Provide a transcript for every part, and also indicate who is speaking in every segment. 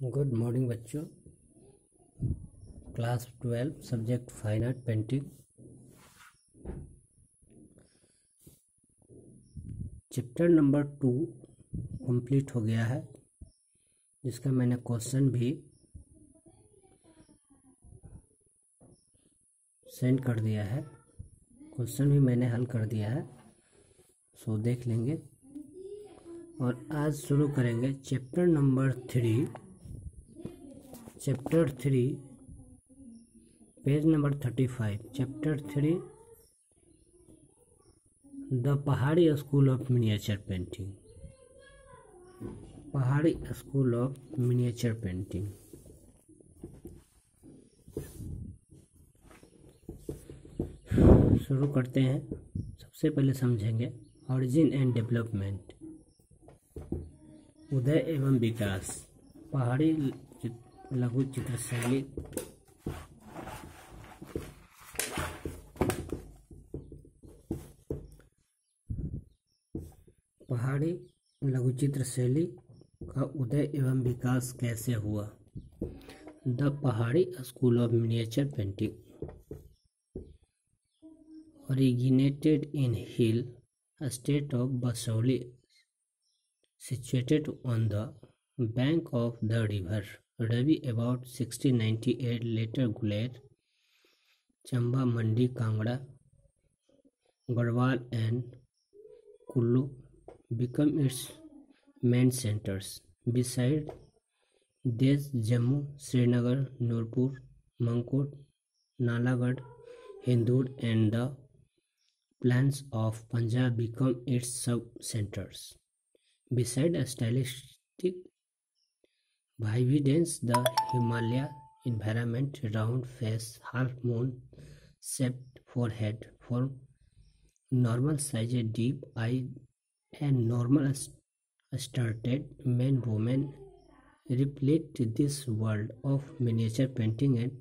Speaker 1: Good morning बच्चों। Class 12 subject fine art painting chapter number 2 complete हो गया है, जिसका मैंने क्वेश्चन भी सेंड कर दिया है। क्वेश्चन भी मैंने हल कर दिया है, सो देख लेंगे। और आज शुरू करेंगे chapter number 3, chapter 3 page number 35। Chapter 3 the पहाड़ी स्कूल ऑफ मिनिएचर पेंटिंग। पहाड़ी स्कूल ऑफ मिनिएचर पेंटिंग। शुरू करते हैं। सबसे पहले समझेंगे ऑरिजिन एंड डेवलपमेंट, उदय एवं विकास। पहाड़ी लघु चित्र शैली पहाड़ी लघुचित्र शैली का उदय एवं विकास कैसे हुआ। द पहाड़ी school of miniature painting originated in Hill, state of Basauli, situated on the bank of the river Ravi about 1698. Later Guler, Chamba, Mandi, Kangra, Garhwal and Kullu become its main centers. Beside this, Jammu, Srinagar, Nurpur, Mankut, Nalagarh, Hindur and the plains of Punjab become its sub-centers. Beside a stylistic vibrance, the Himalaya environment, round face, half-moon shaped forehead, for normal-sized deep eye and normal started men women reflect this world of miniature painting and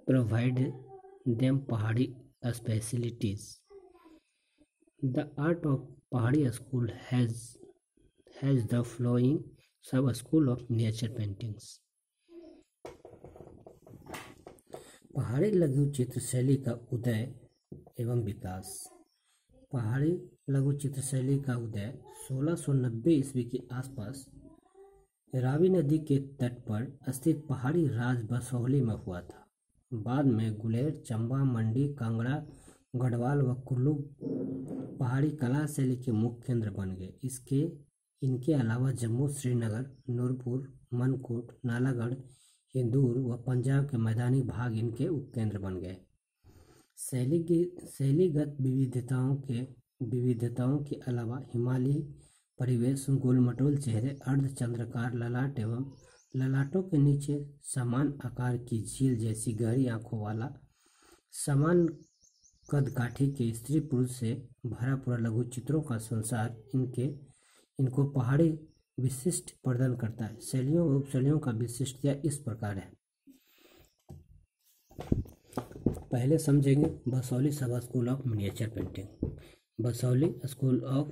Speaker 1: provide them Pahadi specialties. The art of Pahadi school has the following sub-school of miniature paintings. पहाड़ी लघु चित्र शैली का उदय एवं विकास। पहाड़ी लघु चित्र शैली का उदय 1690 ईस्वी के आसपास रावी नदी के तट पर स्थित पहाड़ी राज बसौली में हुआ था। बाद में गुलेर, चंबा, मंडी, कांगड़ा, गढ़वाल व कुल्लू पहाड़ी कला शैली के मुख्य केंद्र बन गए। इनके अलावा जम्मू, श्रीनगर, नूरपुर, मनकोट, नालागढ़, हिंदूर व पंजाब के मैदानी भाग इनके उपकेंद्र बन गए। शैलीगत विविधताओं के अलावा हिमालयी परिवेश, गोलमटोल चेहरे, अर्धचंद्राकार ललाट एवं ललाटों के नीचे समान आकार की झील जैसी गहरी आंखों वाला समान कदकाठी के स्त्री पुरुष से भरा पूरा लघु चित्रों का संसार इनको पहाड़ी विशिष्ट प्रदान करता है। शैलियों व उपशैलियों का विशिष्टता इस प्रकार है। पहले समझेंगे Basohli sub school of miniature painting. Basohli school of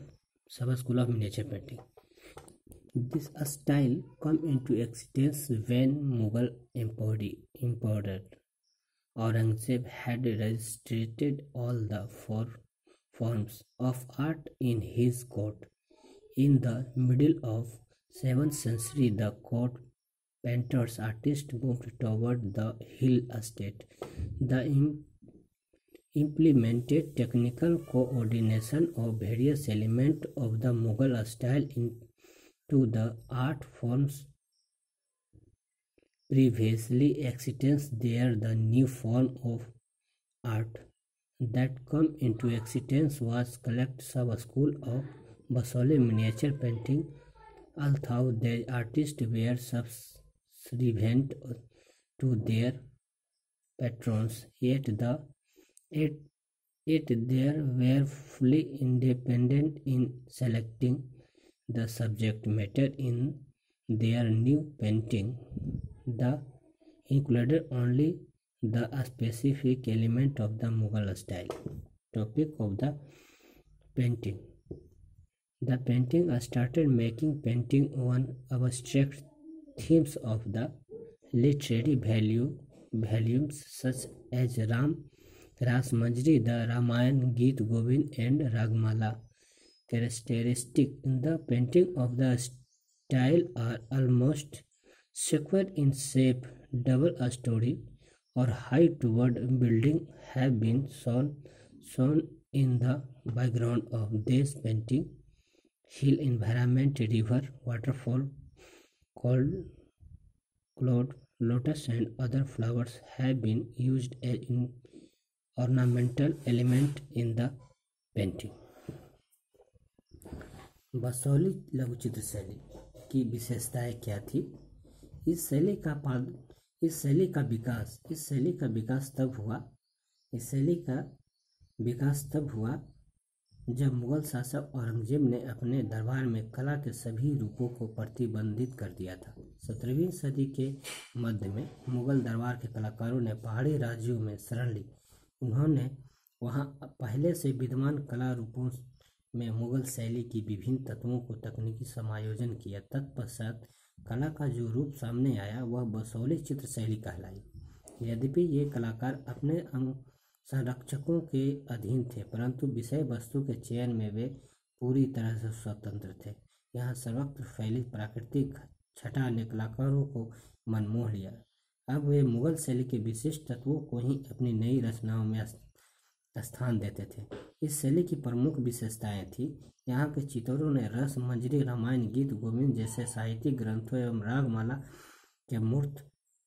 Speaker 1: sub school of miniature painting. This style come into existence when Mughal Emperor Aurangzeb had restricted all the forms of art in his court. In the middle of 7th century, the court painters artists moved toward the hill state. The implemented technical coordination of various elements of the Mughal style into the art forms previously existence. There the new form of art that come into existence was collect sub-school of Basoli miniature painting. Although the artists were subservient to their patrons, yet they were fully independent in selecting the subject matter in their new painting. The included only the specific element of the Mughal style. Topic of the painting. The painting started making painting one abstract themes of the literary volumes such as Ras Manjari, the Ramayana, Geet Govind, and Ragmala. Characteristic in the painting of the style are almost square in shape, double a story or height toward building have been shown in the background of this painting. Hill environment, river, waterfall, cold cloud, lotus, and other flowers have been used as in ornamental element in the painting. Basohli लघु चित्र शैली की विशेषताएं क्या थी? इस शैली का विकास तब हुआ जब मुगल शासक औरंगजेब ने अपने दरबार में कला के सभी रूपों को प्रतिबंधित कर दिया था। 17वीं सदी के मध्य में मुगल दरबार के कलाकारों ने पहाड़ी राज्यों में शरण ली। उन्होंने वहां पहले से विद्यमान कला रूपों में मुगल शैली की विभिन्न तत्वों को तकनीकी समायोजन किया। तत्पश्चात कला का जो रूप सामने आया वह बसौली चित्र शैली कहलाई। यद्यपि ये कलाकार अपने संरक्षकों के अधीन थे, परंतु विषय वस्तु के चयन में वे पूरी तरह से स्वतंत्र थे। यहाँ सर्वत्र फैली प्राकृतिक छटा ने कलाकारों को मनमोह लिया। अब वे मुगल शैली के विशिष्ट तत्वों को ही अपनी नई रचनाओं में स्थान देते थे। इस शैली की प्रमुख विशेषताएं थी, यहाँ के चित्रों ने रस मंजरी, रामायण, गीत गोविंद जैसे साहित्यिक ग्रंथों एवं रागमाला के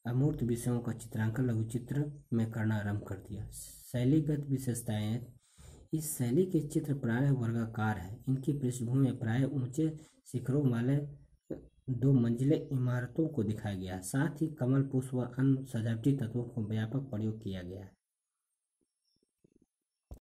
Speaker 1: अमूर्त विषयों का चित्रांकन लघु चित्र में करना आरंभ कर दिया। शैलीगत विशेषताएं, इस शैली के चित्र प्रायः वर्गाकार है। इनकी पृष्ठभूमि में प्रायः ऊंचे शिखरों वाले 2 मंजिले इमारतों को दिखाया गया है। साथ ही कमल, पुष्प व अन्य सजावटी तत्वों को व्यापक प्रयोग किया गया है।